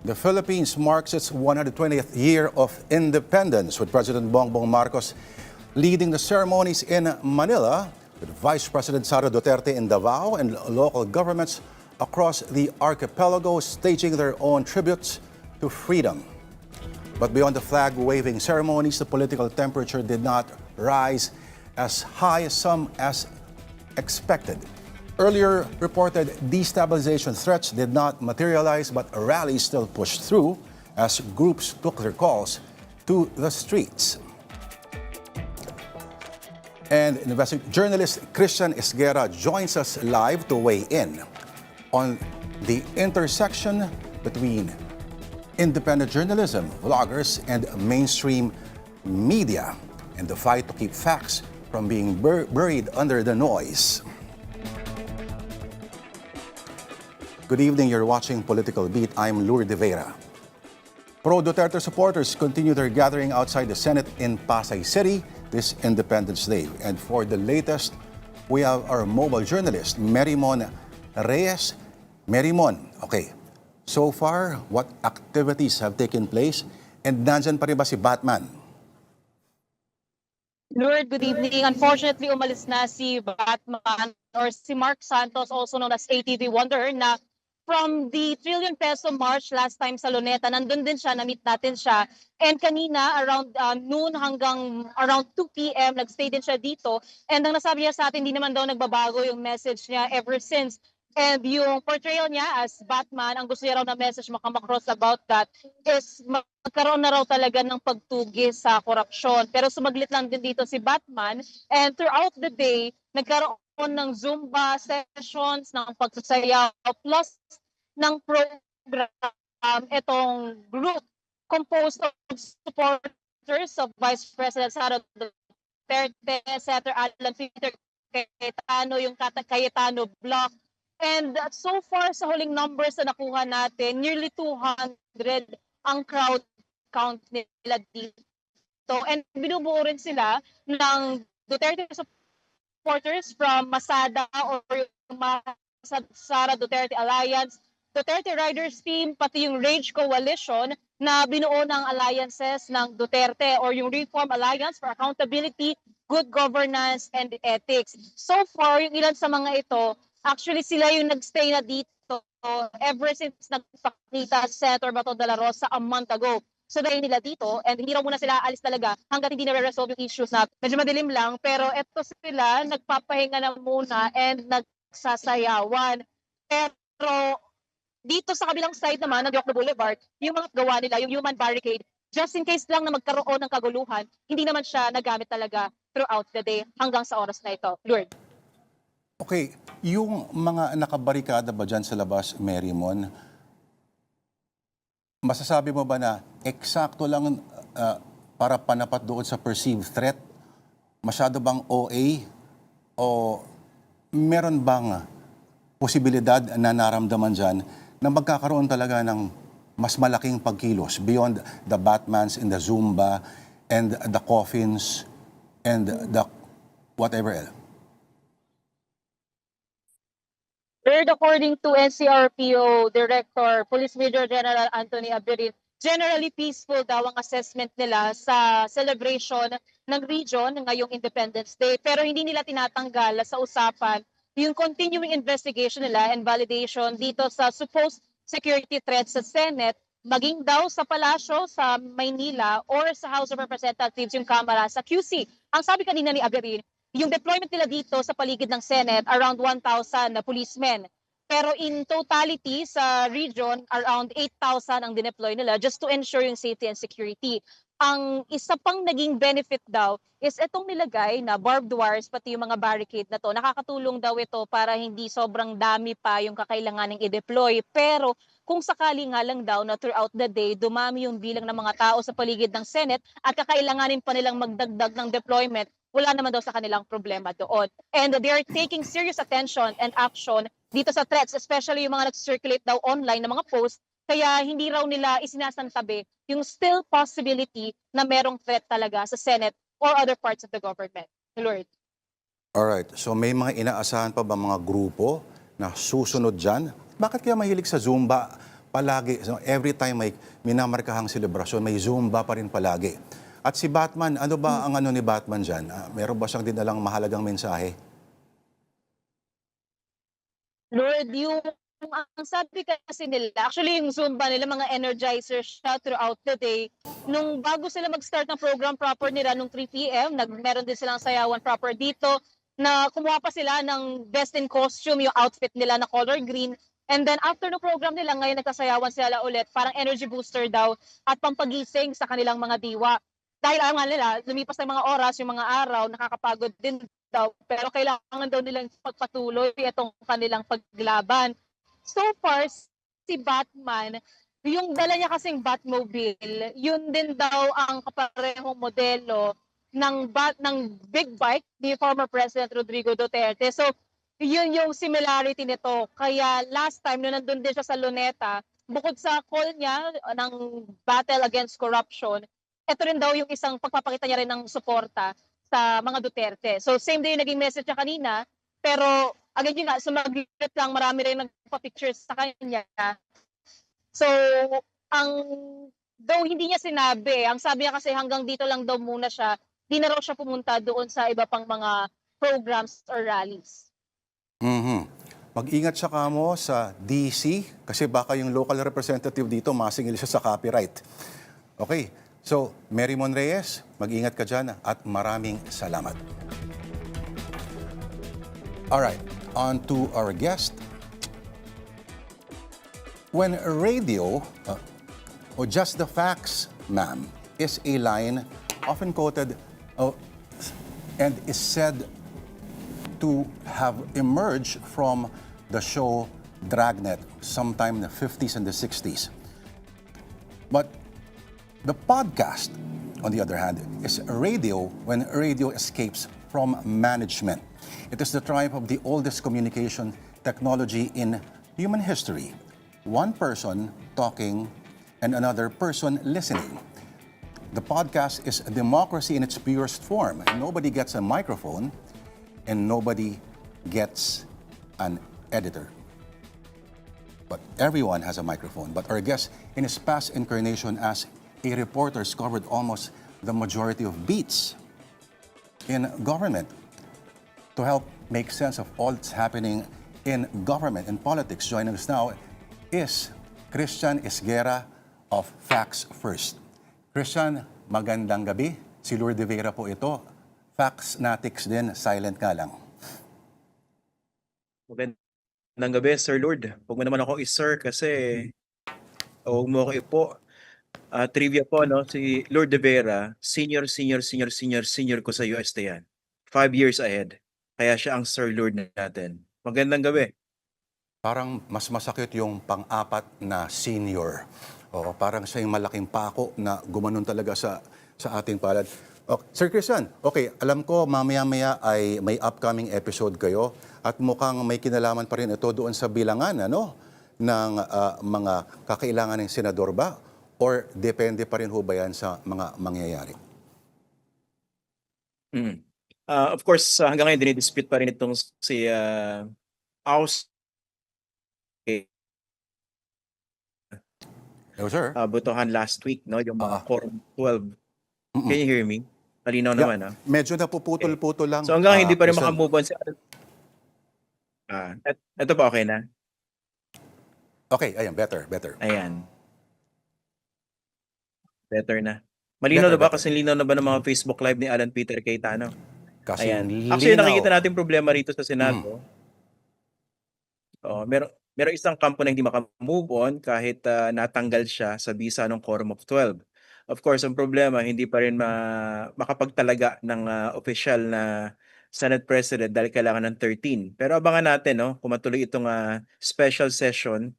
The Philippines marks its 120th year of independence, with President Bongbong Marcos leading the ceremonies in Manila, with Vice President Sara Duterte in Davao and local governments across the archipelago staging their own tributes to freedom. But beyond the flag-waving ceremonies, the political temperature did not rise as high as some as expected. Earlier reported destabilization threats did not materialize, but rallies still pushed through as groups took their calls to the streets. And journalist Christian Esguerra joins us live to weigh in on the intersection between independent journalism, vloggers, and mainstream media, and the fight to keep facts from being buried under the noise. Good evening, you're watching Political Beat. I'm Lourdes de Vera. Pro-Duterte supporters continue their gathering outside the Senate in Pasay City this Independence Day. And for the latest, we have our mobile journalist, Merimon Reyes. Merimon, okay, so far, what activities have taken place? And nandyan pa rin ba si Batman? Lord, good evening. Unfortunately, umalis na si Batman or si Mark Santos, also known as ATV Wonder, na from the Trillion Peso March last time sa Luneta, nandun din siya, na-meet natin siya. And kanina, around noon hanggang around 2 p.m., nagstay din siya dito. And ang nasabi niya sa atin, hindi naman daw nagbabago yung message niya ever since. And yung portrayal niya as Batman, ang gusto niya raw na message makamakross about that is magkaroon na raw talaga ng pagtugis sa korupsyon. Pero sumaglit lang din dito si Batman, and throughout the day, nagkaroon ng Zumba sessions, ng pagsasayaw, plus ng program itong group composed of supporters of Vice President Sara Duterte, Senator Alan Peter Cayetano, yung Cayetano Block. And so far, sa huling numbers na nakuha natin, nearly 200 ang crowd count nila dito. And binubuo rin sila ng Duterte supporters from Masada or yung Sara Duterte Alliance, Duterte Riders Team, pati yung Rage Coalition na binuo ng alliances ng Duterte or yung Reform Alliance for Accountability, Good Governance, and Ethics. So far, yung ilan sa mga ito, actually sila yung nagstay na dito ever since nagpakita si Senator Bato de la Rosa a month ago. So dahil nila dito, and hindi raw muna sila alis talaga hanggat hindi na-resolve yung issues na medyo madilim lang, pero eto sila, nagpapahinga na muna and nagsasayawan. Pero dito sa kabilang side naman ng Diokno Boulevard, yung mga gawa nila, yung human barricade, just in case lang na magkaroon ng kaguluhan, hindi naman siya nagamit talaga throughout the day hanggang sa oras na ito. Lord. Okay, yung mga nakabarikada ba dyan sa labas, Merimon, masasabi mo ba na eksakto lang para panapat doon sa perceived threat? Masyado bang OA? O meron bang posibilidad na naramdaman dyan na magkakaroon talaga ng mas malaking pagkilos beyond the Batmans and the Zumba and the coffins and the whatever else? Third, according to NCRPO Director, Police Major General Anthony Abirin, generally peaceful daw ang assessment nila sa celebration ng region ngayong Independence Day. Pero hindi nila tinatanggal sa usapan yung continuing investigation nila and validation dito sa supposed security threats sa Senate, maging daw sa Palasyo sa Maynila or sa House of Representatives, yung Kamara sa QC. Ang sabi kanina ni Abirin, yung deployment nila dito sa paligid ng Senate, around 1,000 na policemen. Pero in totality sa region, around 8,000 ang dineploy nila just to ensure yung safety and security. Ang isa pang naging benefit daw is itong nilagay na barbed wires, pati yung mga barricade na to. Nakakatulong daw ito para hindi sobrang dami pa yung kakailanganing i-deploy. Pero kung sakali nga lang daw na throughout the day, dumami yung bilang ng mga tao sa paligid ng Senate at kakailanganin pa nilang magdagdag ng deployment, wala naman daw sa kanilang problema doon. And they are taking serious attention and action dito sa threats, especially yung mga nag-circulate daw online na mga posts, kaya hindi raw nila isinasantabi yung still possibility na merong threat talaga sa Senate or other parts of the government. Lord. Alright, so may mga inaasahan pa ba mga grupo na susunod dyan? Bakit kaya mahilig sa Zumba palagi, so every time may minamarkahang selebrasyon, may Zumba pa rin palagi. At si Batman, ano ba ang ano ni Batman dyan? Meron ba siyang dinalang mahalagang mensahe? Lord, yung ang sabi kasi nila, actually yung Zumba nila, mga energizer siya throughout the day. Nung bago sila mag-start ng program proper nila, nung 3 p.m., meron din silang sayawan proper dito, na kumuha pa sila ng best in costume, yung outfit nila na color green. And then after the program nila, ngayon nagkasayawan sila ulit, parang energy booster daw at pampagising sa kanilang mga diwa. Dahil alam nga nila, lumipas ng mga oras, yung mga araw, nakakapagod din daw, pero kailangan daw nilang pagpatuloy itong kanilang paglaban. So far, si Batman, yung dala niya kasing Batmobile, yun din daw ang kaparehong modelo ng big bike ni former President Rodrigo Duterte. So, yun yung similarity nito. Kaya last time, nung nandun din siya sa Luneta, bukod sa call niya ng battle against corruption, ito rin daw yung isang pagpapakita niya rin ng suporta sa mga Duterte. So same day yung naging message niya kanina, pero again yun nga, sumaglit lang, marami rin nagpa-pictures sa kanya. So, ang though hindi niya sinabi, ang sabi niya kasi hanggang dito lang daw muna siya, di na raw siya pumunta doon sa iba pang mga programs or rallies. Mhm. Mag-ingat siya kamo sa DC kasi baka yung local representative dito masingil siya sa copyright. Okay, so Mary Mon Reyes, mag-ingat ka dyan at maraming salamat. Alright, on to our guest. When radio, or just the facts, ma'am, is a line often quoted and is said to have emerged from the show Dragnet sometime in the 50s and the 60s. But the podcast, on the other hand, is radio when radio escapes from management. It is the triumph of the oldest communication technology in human history. One person talking and another person listening. The podcast is a democracy in its purest form. Nobody gets a microphone and nobody gets an editor. But everyone has a microphone. But our guest, in his past incarnation as a reporter, has covered almost the majority of beats in government to help make sense of all that's happening in government and politics. Joining us now is Christian Esguerra of Facts First. Christian, magandang gabi. Si Lourdes de Vera po ito. Facts Natics din, silent ka lang. Magandang gabi, Sir Lord. Huwag mo naman ako i-sir kasi huwag mo ako ipo. Trivia po, no? Si Lord de Vera, senior ko sa UST yan. 5 years ahead. Kaya siya ang Sir Lord natin. Magandang gabi. Parang mas masakit yung pang-apat na senior. O, parang siya yung malaking pako na gumanon talaga sa ating palad. Sir Christian, okay, alam ko mamaya-maya ay may upcoming episode kayo at mukhang may kinalaman pa rin ito doon sa bilangan ng mga kakailangan ng senador ba? Or depende pa rin ho ba yan sa mga mangyayari? Of course, hanggang ngayon dinidispute pa rin itong si House No, sir. botohan last week, no? Yung mga Quorum 12. Mm-mm. Can you hear me? Malinaw naman, ha? Medyo napuputol-putol lang. So hanggang hindi pa rin Christian. makamove on si ito pa okay na? Okay, ayan, better. Ayan. Better na. Malinaw na ba? Better. Kasi linaw na ba ng mga Facebook Live ni Alan Peter Cayetano? Kasi Ayan. linaw. Actually, nakikita natin problema rito sa Senado. Meron isang kampo na hindi makamove on kahit natanggal siya sa bisa ng Quorum of 12. Of course, ang problema, hindi pa rin makapagtalaga ng official na Senate President dahil kailangan ng 13. Pero abangan natin, no, kung matuloy itong special session,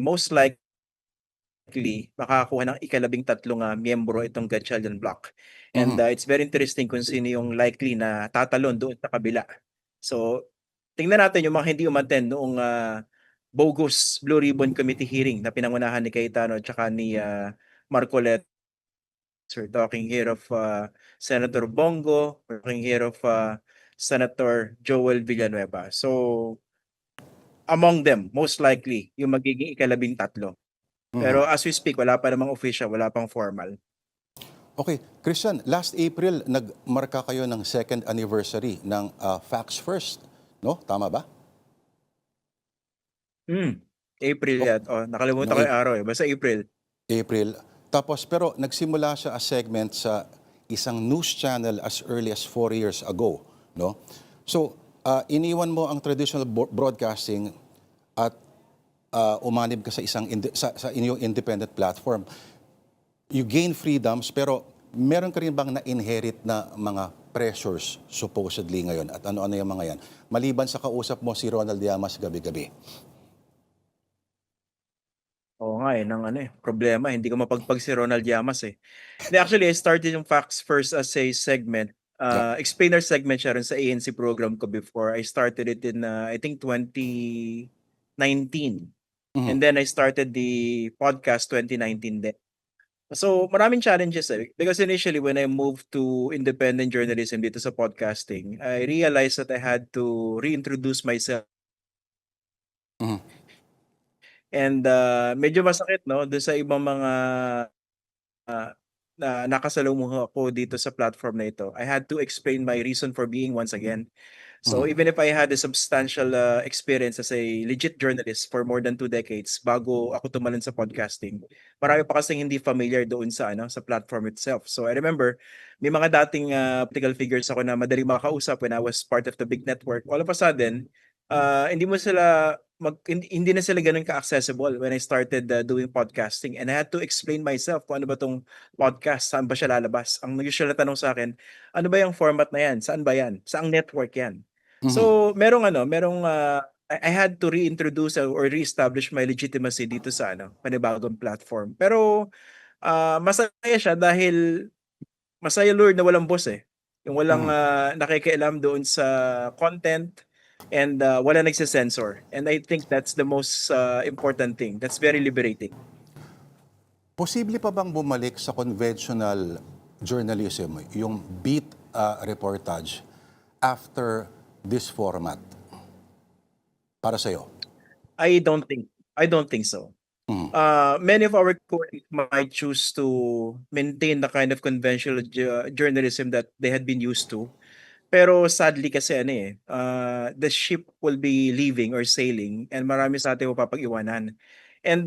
most likely makakakuha ng ika-13 miyembro itong Gatchalian Bloc. And it's very interesting kung sino yung likely na tatalon doon sa kabila. So, tingnan natin yung mga hindi umattend noong bogus Blue Ribbon Committee hearing na pinangunahan ni Cayetano at saka ni Marcoleta. We're talking here of Senator Bongo, we're talking here of Senator Joel Villanueva. So, among them, most likely, yung magiging ika-13. Pero as we speak, wala pa namang official, wala pang formal. Okay, Christian, last April, nagmarka kayo ng second anniversary ng Facts First, no? Tama ba? April Oh, yan. Oh, nakalimutan no, ko yung araw eh. Basta April. April. Tapos, pero nagsimula siya as segment sa isang news channel as early as 4 years ago, no? So, iniwan mo ang traditional broadcasting at umanib ka sa sa inyong independent platform. You gain freedoms, pero meron ka rin bang na-inherit na mga pressures supposedly ngayon? At ano-ano yung mga yan? Maliban sa kausap mo si Ronald Llamas gabi-gabi. Oo nga eh, problema. Hindi ko mapagpag si Ronald Llamas eh. Hindi, actually, I started yung Facts First as a segment. Yeah. Explainer segment siya rin sa ANC program ko before. I started it in, I think, 2019. And then I started the podcast 2019 din. So, maraming challenges eh. Because initially, when I moved to independent journalism dito sa podcasting, I realized that I had to reintroduce myself. Mhm. And medyo masakit, no? Doon sa ibang mga na nakasalumuha ako dito sa platform na ito. I had to explain my reason for being once again. So even if I had a substantial experience as a legit journalist for more than 2 decades bago ako tumalon sa podcasting, marami pa kasing hindi familiar doon sa sa platform itself. So I remember may mga dating political figures ako na madaling makausap when I was part of the big network. All of a sudden, hindi mo sila hindi na sila ganun ka-accessible when I started doing podcasting, and I had to explain myself kung ano ba tong podcast, saan ba siya lalabas. Ang usual na tanong sa akin, ano ba yung format na yan? Saan ba yan? Saang network yan? So, I had to reintroduce or reestablish my legitimacy dito sa panibagong platform. Pero masaya siya dahil masaya lure na walang boss eh. Yung walang nakikialam doon sa content, and wala nagse-censor. And I think that's the most important thing. That's very liberating. Posible pa bang bumalik sa conventional journalism, yung beat reportage, after this format? Para sa'yo? I don't think so. Many of our colleagues might choose to maintain the kind of conventional journalism that they had been used to. Pero sadly kasi the ship will be leaving or sailing, and marami sa atin mapapag-iwanan. And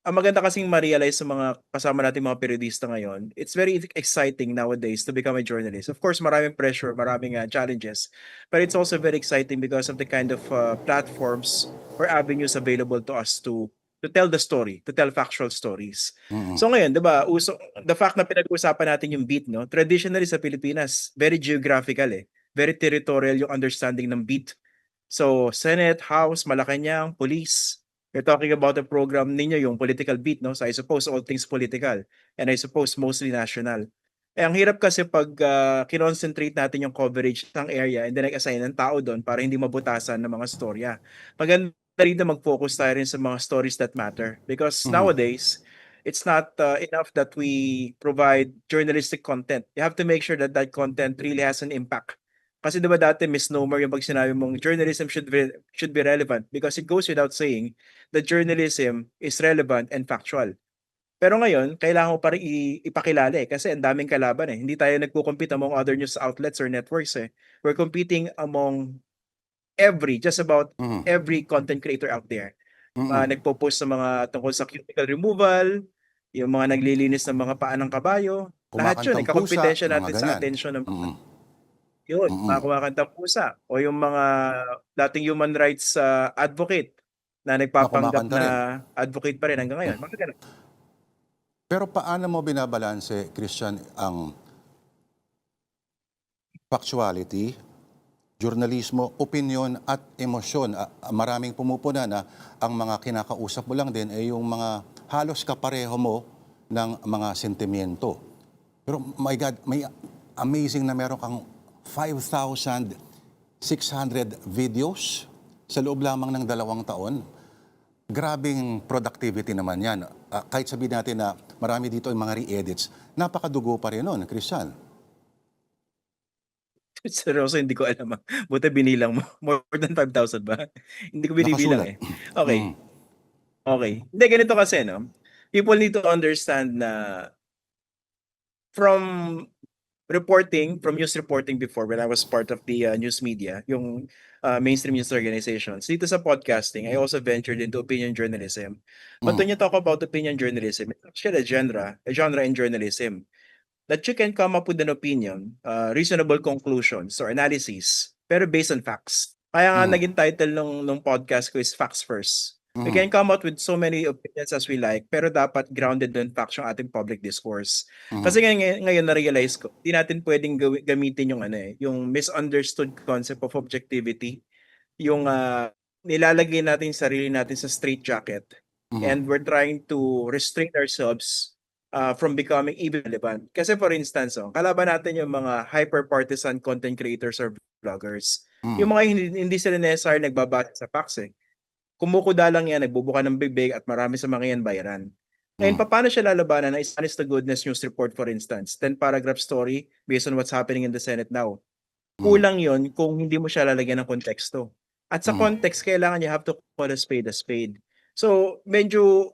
ang maganda kasing ma-realize sa mga kasama nating mga periodista ngayon, it's very exciting nowadays to become a journalist. Of course, maraming pressure, maraming challenges, but it's also very exciting because of the kind of platforms or avenues available to us to tell the story, to tell factual stories. So ngayon, 'di ba, the fact na pinag-uusapan natin yung beat, no? Traditionally sa Pilipinas, very geographical eh. Very territorial yung understanding ng beat. So, Senate, House, Malacanang, Police. You're talking about the program ninyo, yung political beat, no? So I suppose all things political, and I suppose mostly national. Eh, ang hirap kasi pag kinoncentrate natin yung coverage ng area and then nag-assign ng tao doon para hindi mabutasan ng mga storya. Maganda rin na mag-focus tayo rin sa mga stories that matter, because nowadays, it's not enough that we provide journalistic content. You have to make sure that that content really has an impact. Kasi diba dati misnomer yung pag sinabi mong journalism should be relevant, because it goes without saying that journalism is relevant and factual. Pero ngayon, kailangan mo pa rin ipakilala kasi ang daming kalaban eh. Hindi tayo nagko-compete among other news outlets or networks eh. We're competing among just about every content creator out there. Nagpo-post sa mga tungkol sa cuticle removal, yung mga naglilinis ng mga paa ng kabayo. Lahat yun, Kumakantang pusa, kakompetensya mga natin sa ganyan. attention ng yun, mga kumakantang pusa. O yung mga dating human rights advocate na nagpapanggap kumakanta rin. na advocate pa rin hanggang ngayon. Mga ganun. Pero paano mo binabalanse, Christian, ang factuality, journalismo, opinion at emosyon? Maraming pumupuna na ang mga kinakausap mo lang din ay yung mga halos kapareho mo ng mga sentimiento. Pero my God, may amazing na meron kang 5,600 videos sa loob lamang ng 2 taon. Grabing productivity naman yan. Kahit sabihin natin na marami dito yung mga re-edits, napakadugo pa rin nun, Christian. Seryoso, hindi ko alam. Buti binilang mo. More than 5,000 ba? Hindi ko binibilang Nakasulat. eh. Okay. Okay. Hindi, ganito kasi, no? people need to understand na from from news reporting before when I was part of the news media, yung mainstream news organizations. Dito sa podcasting, I also ventured into opinion journalism. But when you talk about opinion journalism, it's actually a genre in journalism that you can come up with an opinion, reasonable conclusions or analysis, pero based on facts. Kaya nga Mhm. naging title nung podcast ko is Facts First. We Mhm. can come out with so many opinions as we like, pero dapat grounded in facts yung ating public discourse. Mhm. Kasi ngayon na-realize ko, hindi natin pwedeng gamitin yung yung misunderstood concept of objectivity, yung nilalagay natin yung sarili natin sa straitjacket Mhm. and we're trying to restrain ourselves from becoming even relevant. Kasi for instance, kalaban natin yung mga hyper-partisan content creators or vloggers. Mhm. Yung mga hindi sila necessarily nagbabase sa facts eh. Kumukuda lang yan, nagbubuka ng bibig at marami sa mga yan bayaran. Ngayon, Mhm. paano siya lalabanan na honest to goodness news report for instance, 10-paragraph story based on what's happening in the Senate now? Mhm. Kulang yon kung hindi mo siya lalagyan ng konteksto. At sa Mhm. context, kailangan you have to call a spade a spade. So, medyo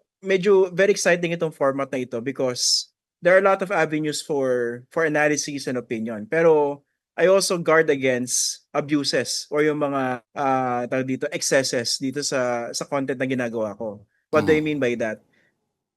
very exciting itong format na ito because there are a lot of avenues for analysis and opinion. Pero I also guard against abuses or yung mga tawag dito excesses dito sa content na ginagawa ko. What do I Mhm. mean by that?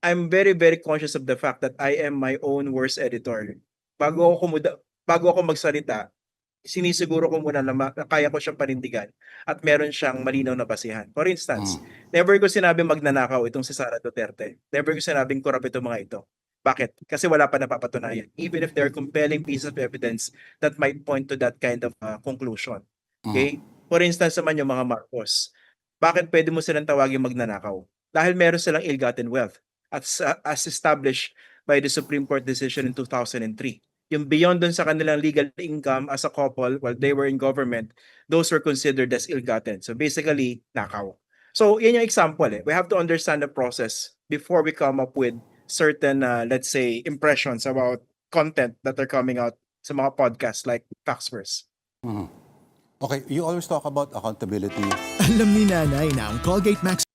I'm very very conscious of the fact that I am my own worst editor. Bago ako magsalita, sinisiguro ko muna na kaya ko siyang panindigan at meron siyang malinaw na basihan. For instance, Mhm. never ko sinabing magnanakaw itong si Sara Duterte. Never ko sinabing korap itong mga ito. Bakit? Kasi wala pa napapatunayan. Even if there are compelling pieces of evidence that might point to that kind of conclusion. Okay? Mhm. For instance naman yung mga Marcos. Bakit pwede mo silang tawagin magnanakaw? Dahil meron silang ill-gotten wealth as established by the Supreme Court decision in 2003. Yung beyond dun sa kanilang legal income as a couple while they were in government, those were considered as ill-gotten. So basically, nakaw. So yan yung example eh. We have to understand the process before we come up with certain, let's say, impressions about content that are coming out sa mga podcasts like Facts First. Mhm. Okay, you always talk about accountability. Alam ni nanay na ang Colgate Max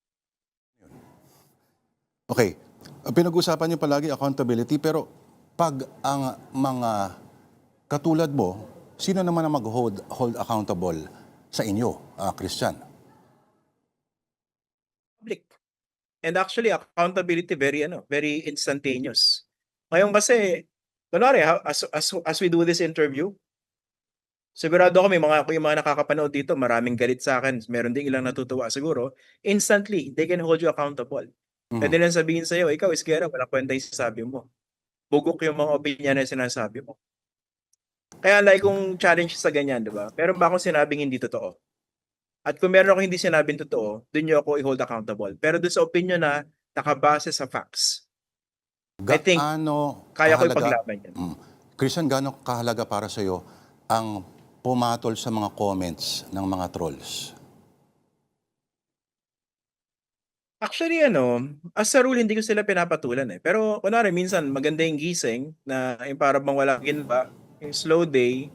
Okay, pinag-usapan niyo palagi accountability, pero pag ang mga katulad mo, sino naman ang hold accountable sa inyo, Christian? Public. And actually, accountability very instantaneous. Ngayon kasi, kunwari, as we do this interview, sigurado ako yung mga nakakapanood dito, maraming galit sa akin, meron ding ilang natutuwa siguro, instantly, they can hold you accountable. Pwede Mhm. lang sabihin sa'yo, ikaw, Iskera, walang kwenta yung sinasabi mo. Bugok yung mga opinion na sinasabi mo. Kaya like kung challenge sa ganyan, di ba? Meron ba akong sinabing hindi totoo? At kung meron ako hindi sinabing totoo, dun niyo ako i-hold accountable. Pero dun sa opinion na nakabase sa facts, I think Gaano kaya ko kahalaga, ipaglaban yan. Christian, gaano kahalaga para sa iyo ang pumatol sa mga comments ng mga trolls? Actually, as a rule, hindi ko sila pinapatulan eh. Pero kunwari, minsan maganda yung gising na yung para bang wala ginawa, yung slow day,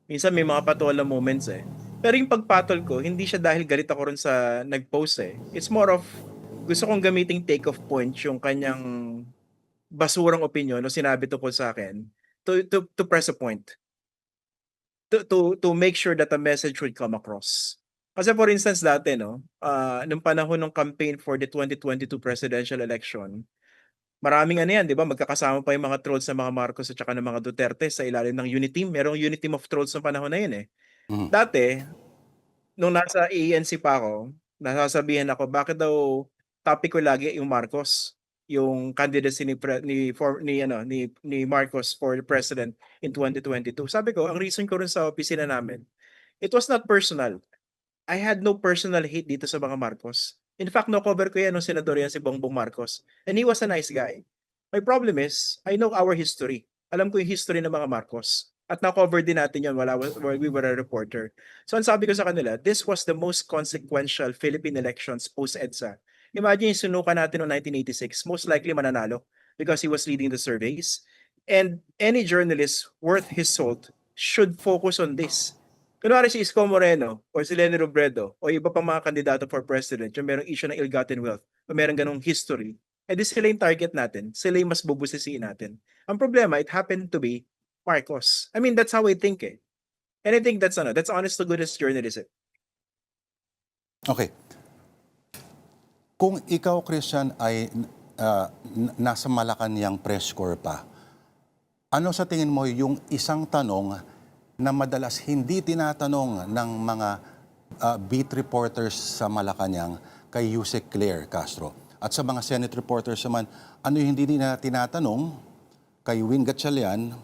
minsan may mga patola moments eh. Pero yung pagpatol ko, hindi siya dahil galit ako rin sa nag-post eh. It's more of, gusto kong gamiting take-off point yung kanyang basurang opinion o sinabi tungkol sa akin to press a point. To make sure that the message would come across. Kasi for instance dati nung panahon ng campaign for the 2022 presidential election, maraming yan, 'di ba? Magkakasama pa yung mga trolls ng mga Marcos at saka ng mga Duterte sa ilalim ng unity team. Merong unity team of trolls ng panahon na yun eh. Mhm. Dati, nung nasa ANC pa ako, nasasabihan ako bakit daw topic ko lagi yung Marcos, yung candidacy ni Marcos for president in 2022. Sabi ko, ang reason ko rin sa opisina namin, it was not personal. I had no personal hate dito sa mga Marcos. In fact, no-cover ko yan nung senador yan si Bongbong Marcos. And he was a nice guy. My problem is, I know our history. Alam ko yung history ng mga Marcos. At na-cover din natin yan while we were a reporter. So ang sabi ko sa kanila, this was the most consequential Philippine elections post-EDSA. Imagine yung sinuka natin noong 1986, most likely mananalo because he was leading the surveys. And any journalist worth his salt should focus on this. Kunwari si Isko Moreno or si Leni Robredo o iba pang mga kandidato for president yung merong issue ng ill-gotten wealth o merong ganong history, Eh di sila yung target natin. Sila yung mas bubusisiin natin. Ang problema, it happened to be Marcos. I mean, that's how I think eh. And I think that's honest to goodness journalism. Okay. Kung ikaw, Christian, ay nasa Malacanang press corps pa, ano sa tingin mo yung isang tanong na madalas hindi tinatanong ng mga beat reporters sa Malacanang kay Yusek Claire Castro? At sa mga Senate reporters naman, ano yung hindi na tinatanong kay Win Gatchalian,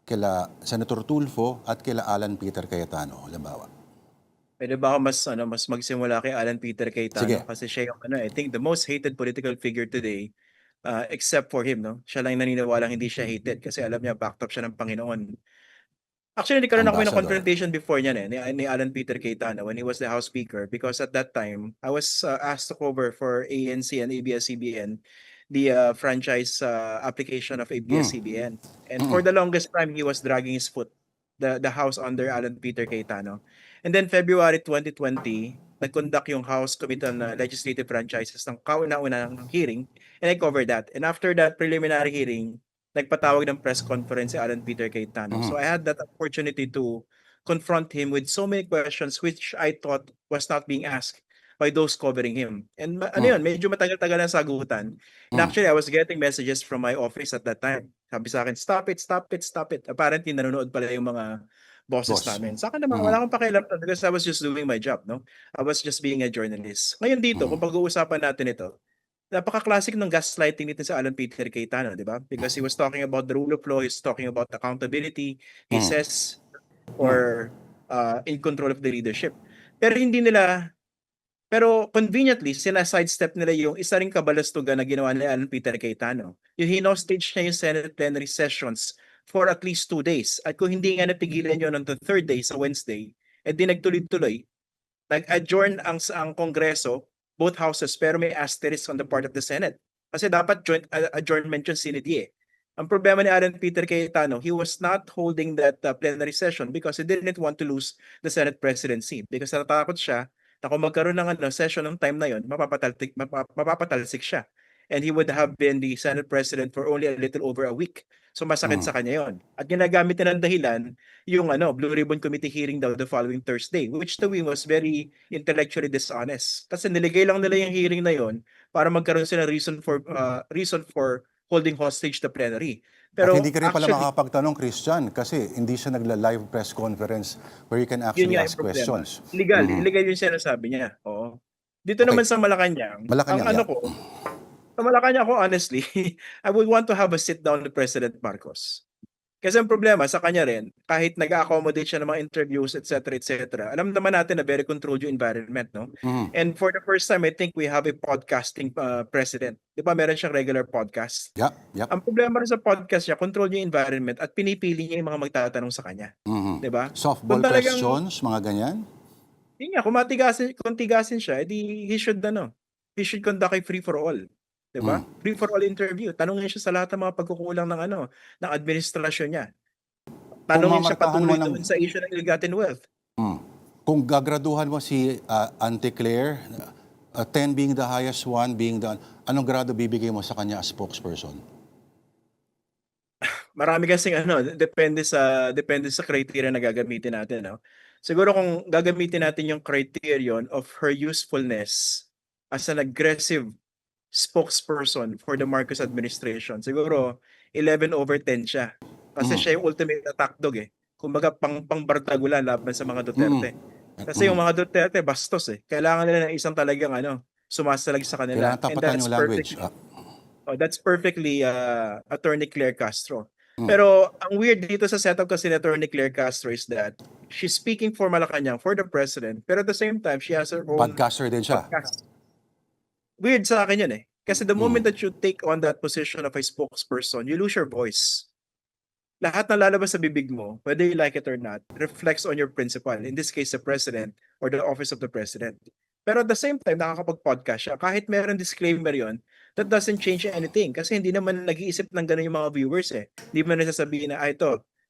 kila Senator Tulfo at kila Alan Peter Cayetano, halimbawa? Pwede ba ako mas magsimula kay Alan Peter Cayetano? Sige. Kasi siya yung I think the most hated political figure today, except for him, no? Siya lang yung naniniwalang hindi siya hated kasi alam niya backed up siya ng Panginoon. Actually, nagkaroon ako ng Ambassador. confrontation before niyan ni Alan Peter Cayetano when he was the House Speaker, because at that time, I was asked to cover for ANC and ABS-CBN the franchise application of ABS-CBN. And for the longest time, he was dragging his foot, the House under Alan Peter Cayetano. And then February 2020, nag-conduct yung House Committee on Legislative Franchises ng kauna-unang hearing, and I covered that. And after that preliminary hearing, nagpatawag ng press conference si Alan Peter Cayetano. So I had that opportunity to confront him with so many questions which I thought was not being asked by those covering him. And ano yun, medyo matagal-tagal na sagutan. And actually, I was getting messages from my office at that time. Sabi sa akin, stop it, stop it, stop it. Apparently, nanonood pala yung mga bosses namin. Sa akin naman, wala akong pakialam because I was just doing my job, no? I was just being a journalist. Ngayon dito, kung pag-uusapan natin ito, napaka-classic ng gaslighting nito sa Alan Peter Cayetano, di ba? Because he was talking about the rule of law, he's talking about accountability, he says, or in control of the leadership. Pero conveniently, sidestep nila yung isa ring kabalastugan na ginawa ni Alan Peter Cayetano. Yung hinostage niya yung Senate plenary sessions for at least 2 days. At kung hindi nga napigilan yun on the 3rd day sa Wednesday, di nagtuloy-tuloy, nag-adjourn ang Kongreso, both houses, pero may asterisk on the part of the Senate. Kasi dapat joint adjournment yung sinidi eh. Ang problema ni Alan Peter Cayetano, he was not holding that plenary session because he didn't want to lose the Senate presidency. Because natatakot siya na kung magkaroon ng session ng time na yon, mapapatalsik siya. And he would have been the Senate president for only a little over a week. So masakit sa kanya yon. At ginagamit na ng dahilan yung Blue Ribbon Committee hearing daw the following Thursday, which to me was very intellectually dishonest. Kasi niligay lang nila yung hearing na yon para magkaroon sila reason for holding hostage the plenary. Pero at hindi ka rin pala makapagtanong, Christian, kasi hindi siya nagla-live press conference where you can actually ask questions. Illegal yung sinasabi niya. Oo. Dito naman sa Malacanang, sa Malacanang ako, honestly, I would want to have a sit down with President Marcos. Kasi ang problema sa kanya rin, kahit nag-accommodate siya ng mga interviews, etc., alam naman natin na very controlled yung environment, no? And for the first time, I think we have a podcasting president. Di ba, meron siyang regular podcast? Yep. Ang problema rin sa podcast niya, control yung environment at pinipili niya yung mga magtatanong sa kanya. Di ba? Softball questions, mga ganyan? Hindi nga, kung tigasin siya, he should conduct a free-for-all. Diba? Free-for-all interview. Tanungin siya sa lahat ng mga pagkukulang ng administrasyon niya. Tanungin siya patuloy doon sa issue ng ill-gotten wealth. Kung gagraduhan mo si Auntie Claire, 10 being the highest, 1 being the... Anong grado bibigay mo sa kanya as spokesperson? Marami kasing depende sa criteria na gagamitin natin, no? Siguro kung gagamitin natin yung criterion of her usefulness as an aggressive spokesperson for the Marcos administration, siguro 11/10 siya. Kasi siya yung ultimate attack dog eh. Kumbaga pangbardagulan laban sa mga Duterte. Kasi yung mga Duterte bastos eh. Kailangan nila ng isang talagang sumasalag sa kanila. Kailangan tapatan yung language. That's perfectly Attorney Claire Castro. Pero ang weird dito sa setup kasi ni Attorney Claire Castro is that she's speaking for Malacanang, for the president, pero at the same time, she has her own podcaster din siya. podcast. Weird sa akin yun eh. Kasi the moment that you take on that position of a spokesperson, you lose your voice. Lahat na lalabas sa bibig mo, whether you like it or not, reflects on your principal. In this case, the president or the office of the president. Pero at the same time, nakakapag-podcast siya. Kahit meron disclaimer yon, that doesn't change anything. Kasi hindi naman nag-iisip ng gano'n yung mga viewers eh. Hindi mo nasasabihin na,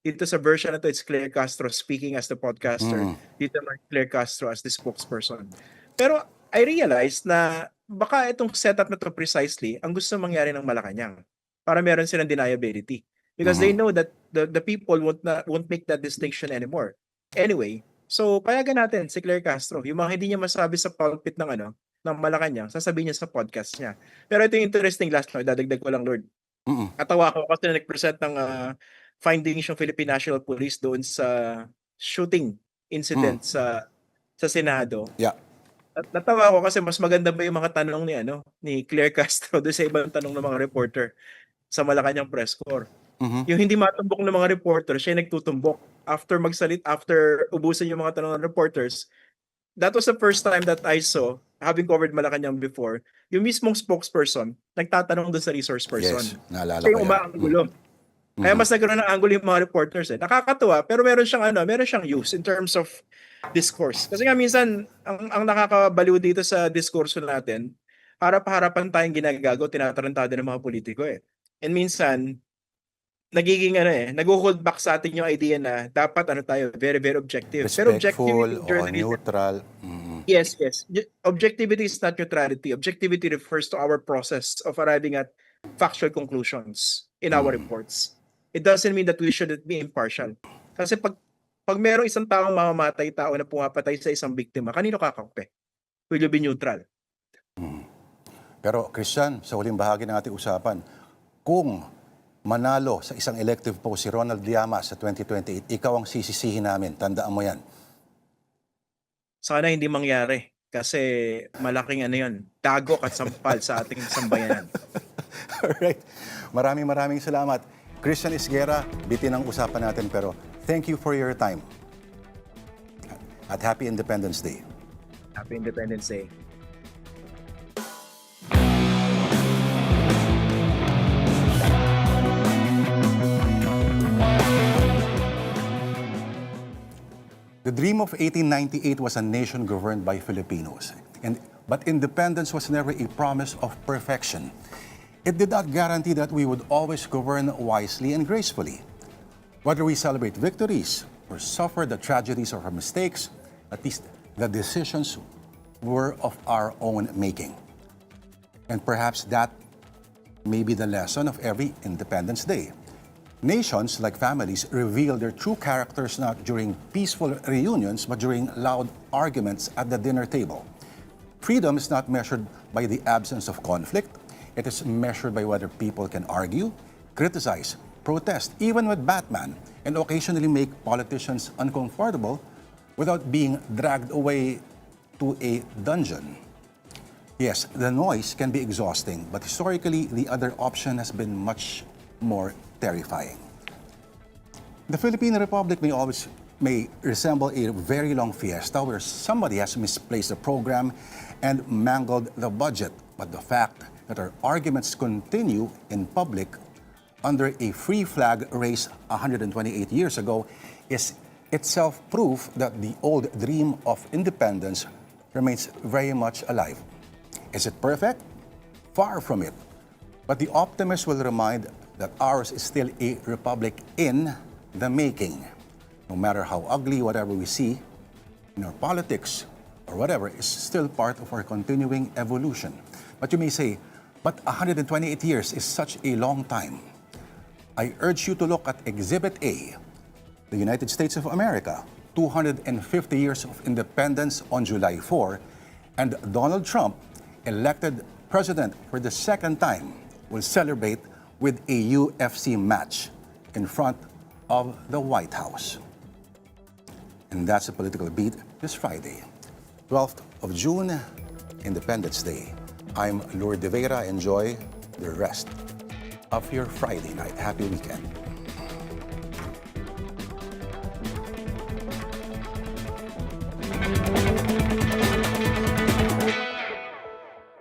dito sa version na to, it's Claire Castro speaking as the podcaster. Dito naman Claire Castro as the spokesperson. Pero I realized na baka itong setup na to precisely ang gusto mangyari ng Malacanang para meron silang deniability. Because they know that the people won't make that distinction anymore. Anyway, so payagan natin si Claire Castro. Yung mga hindi niya masabi sa pulpit ng ng Malacanang, sasabihin niya sa podcast niya. Pero ito yung interesting last no, dadagdag ko lang, Lord. Katawa ko kasi na nag-present ng findings yung Philippine National Police doon sa shooting incident sa Senado. Yeah. At natawa ko kasi mas maganda ba yung mga tanong ni Claire Castro doon sa ibang tanong ng mga reporter sa Malacanang press corps. Yung hindi matumbok ng mga reporter, siya yung nagtutumbok. After ubusin yung mga tanong ng reporters, that was the first time that I saw, having covered Malacanang before, yung mismong spokesperson, nagtatanong doon sa resource person. Yes, naalala Siya ko yung yan. umaanggulo. Kaya mas nagkaroon ng angulo yung mga reporters. Nakakatuwa, pero meron siyang use in terms of discourse. Kasi nga minsan, ang nakakabaliw dito sa diskurso natin, harap-harapan tayong ginagago, tinatarantado ng mga politiko eh. And minsan, nagiging nag-hold back sa atin yung idea na dapat tayo, very, very objective. Pero Respectful objectivity in or journalism, neutral. yes. Objectivity is not neutrality. Objectivity refers to our process of arriving at factual conclusions in our reports. It doesn't mean that we shouldn't be impartial. Kasi pag merong isang taong mamamatay, tao na pumapatay sa isang biktima, kanino kakampi? Will you be neutral? Pero Christian, sa huling bahagi ng ating usapan, kung manalo sa isang elective post si Ronald Llamas sa 2028, ikaw ang sisisihin namin. Tandaan mo yan. Sana hindi mangyari kasi malaking yun, dagok at sampal sa ating sambayanan. Alright. Maraming salamat. Christian Isguera, bitin ang usapan natin pero thank you for your time. At Happy Independence Day. Happy Independence Day. The dream of 1898 was a nation governed by Filipinos. But independence was never a promise of perfection. It did not guarantee that we would always govern wisely and gracefully. Whether we celebrate victories or suffer the tragedies of our mistakes, at least the decisions were of our own making. And perhaps that may be the lesson of every Independence Day. Nations, like families, reveal their true characters not during peaceful reunions, but during loud arguments at the dinner table. Freedom is not measured by the absence of conflict. It is measured by whether people can argue, criticize, protest, even with Batman, and occasionally make politicians uncomfortable without being dragged away to a dungeon. Yes, the noise can be exhausting, but historically, the other option has been much more terrifying. The Philippine Republic may resemble a very long fiesta where somebody has misplaced the program and mangled the budget. But the fact that our arguments continue in public under a free flag raised 128 years ago is itself proof that the old dream of independence remains very much alive. Is it perfect? Far from it. But the optimist will remind that ours is still a republic in the making. No matter how ugly whatever we see in our politics or whatever is still part of our continuing evolution. But you may say, but 128 years is such a long time. I urge you to look at Exhibit A, the United States of America, 250 years of independence on July 4, and Donald Trump, elected president for the second time, will celebrate with a UFC match in front of the White House. And that's the political beat this Friday, 12th of June, Independence Day. I'm Lourdes de Vera. Enjoy the rest of your Friday night. Happy weekend.